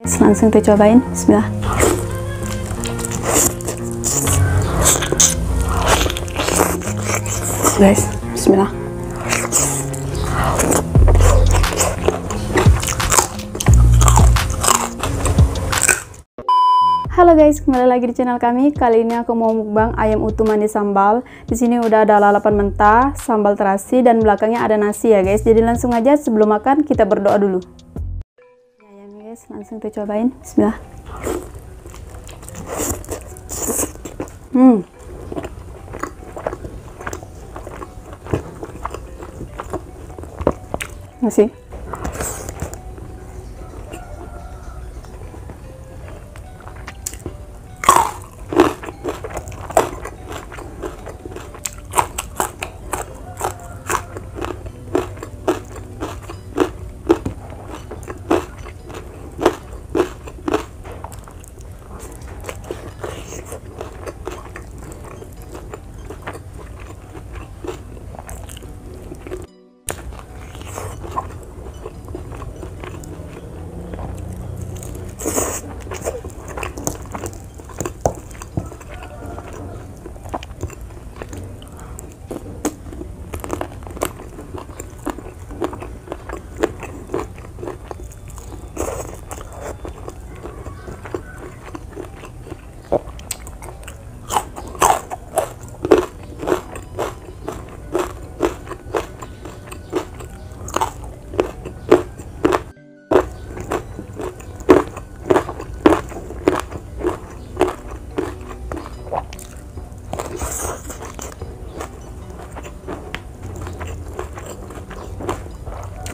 Langsung kita cobain. Bismillah. Guys, bismillah. Halo guys, kembali lagi di channel kami. Kali ini aku mau mukbang ayam utuh manis sambal. Di sini udah ada lalapan mentah, sambal terasi, dan belakangnya ada nasi ya guys. Jadi langsung aja sebelum makan kita berdoa dulu. Ayamnya guys, langsung kita cobain. Bismillah. Nasi.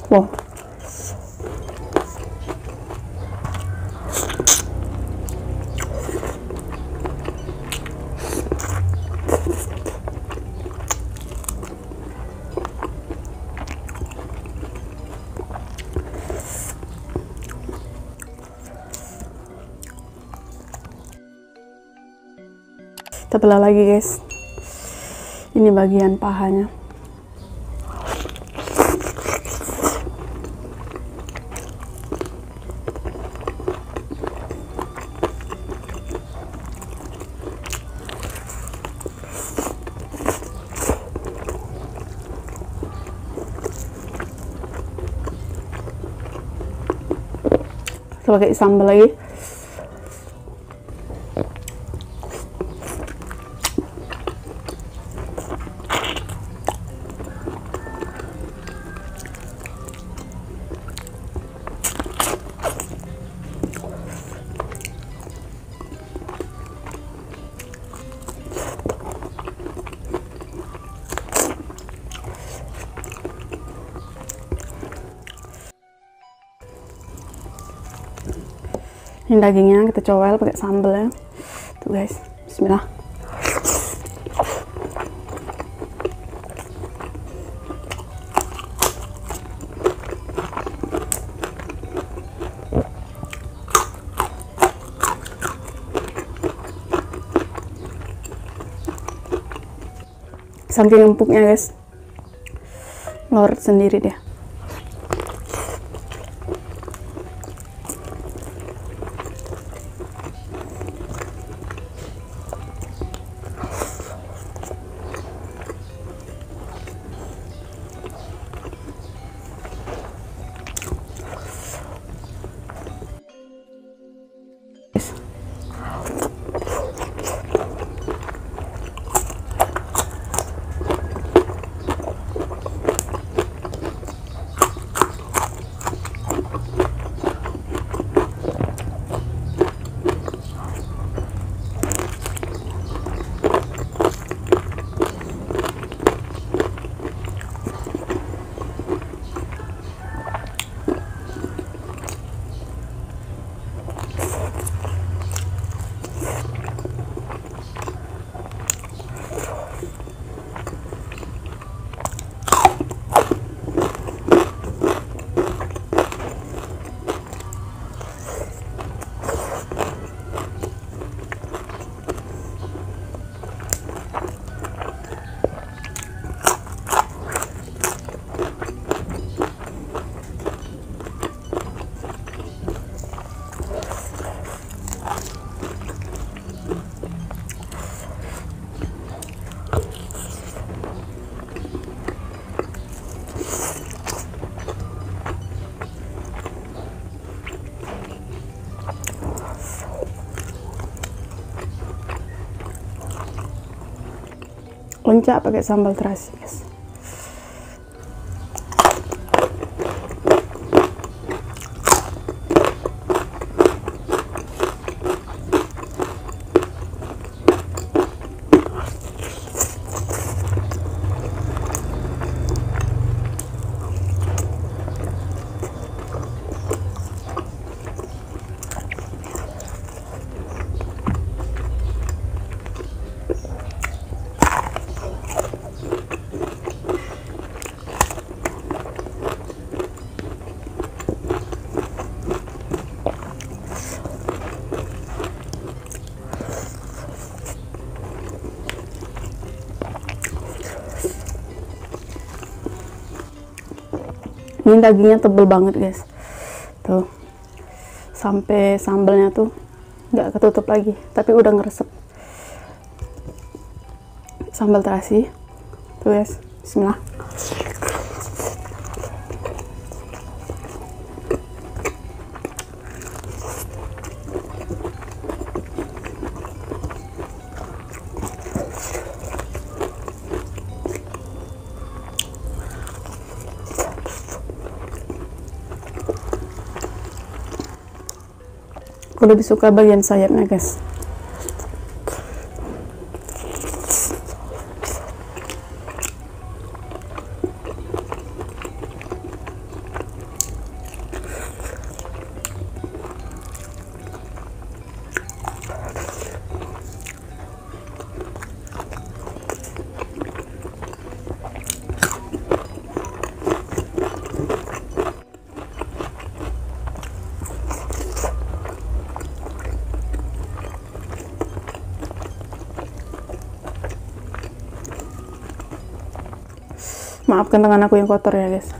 Wow. Kita belah lagi guys. Ini bagian pahanya. Kita pakai sambal lagi. Ini dagingnya kita cowel pakai sambal ya. Tuh guys, bismillah. Saking empuknya guys, melorot sendiri dia. Konca pakai sambal terasi, guys. Ini dagingnya tebel banget, guys. Tuh, sampai sambalnya tuh nggak ketutup lagi, tapi udah ngeresep. Sambal terasi tuh, guys. Bismillah. Aku lebih suka bagian sayapnya, guys. Maafkan tangan aku yang kotor ya, guys.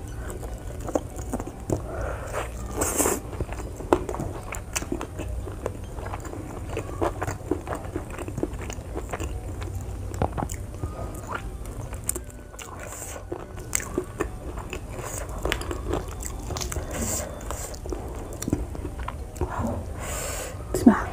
Bismillah.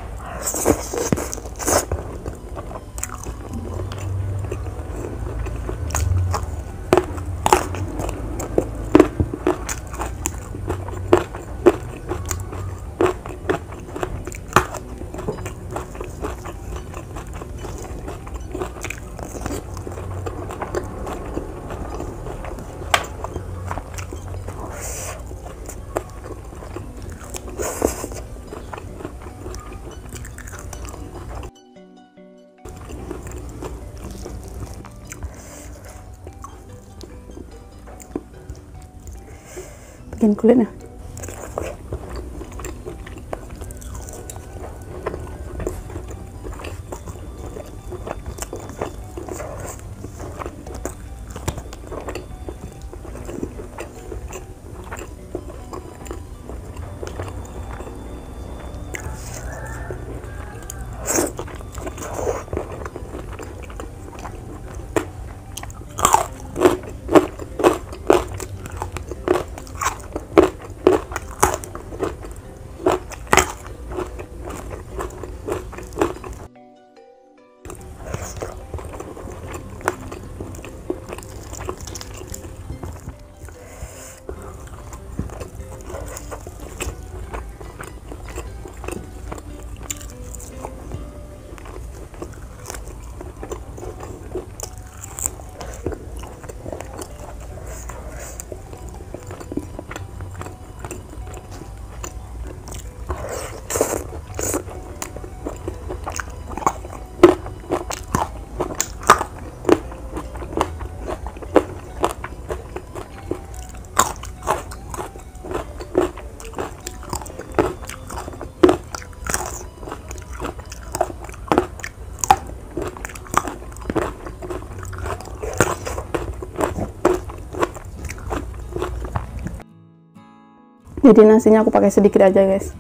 Bagian kulitnya. Jadi nasinya aku pakai sedikit aja, guys.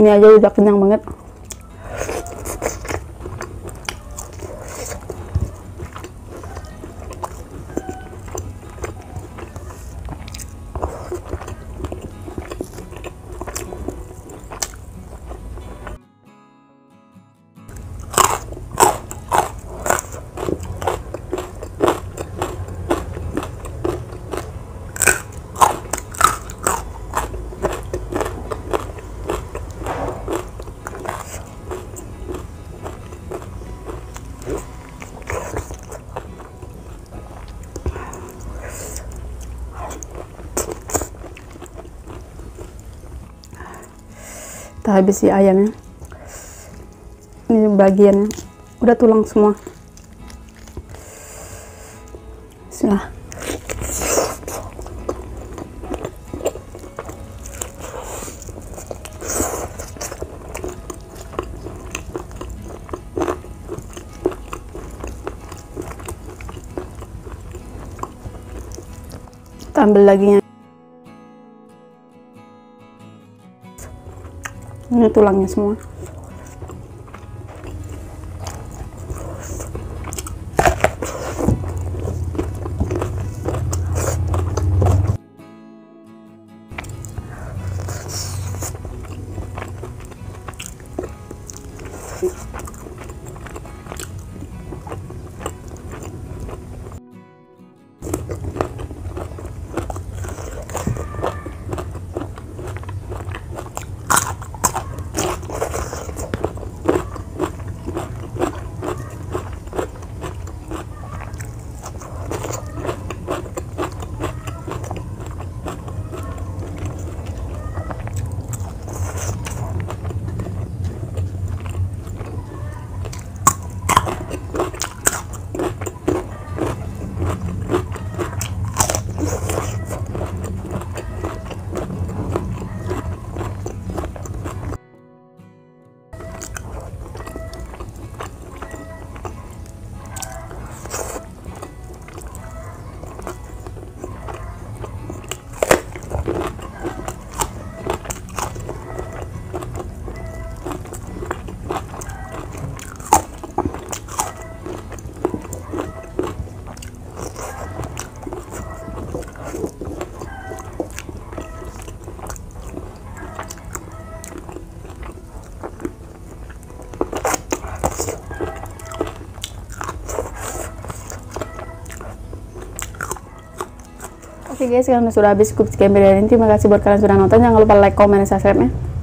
Ini aja udah kenyang banget. Kita habis si ayamnya. Ini bagiannya udah tulang semua. Bismillah. Kita ambil dagingnya. Ini tulangnya semua. Oke guys, karena sudah habis cukup sekian video ini. Terima kasih buat kalian sudah nonton. Jangan lupa like, comment, dan subscribe-nya.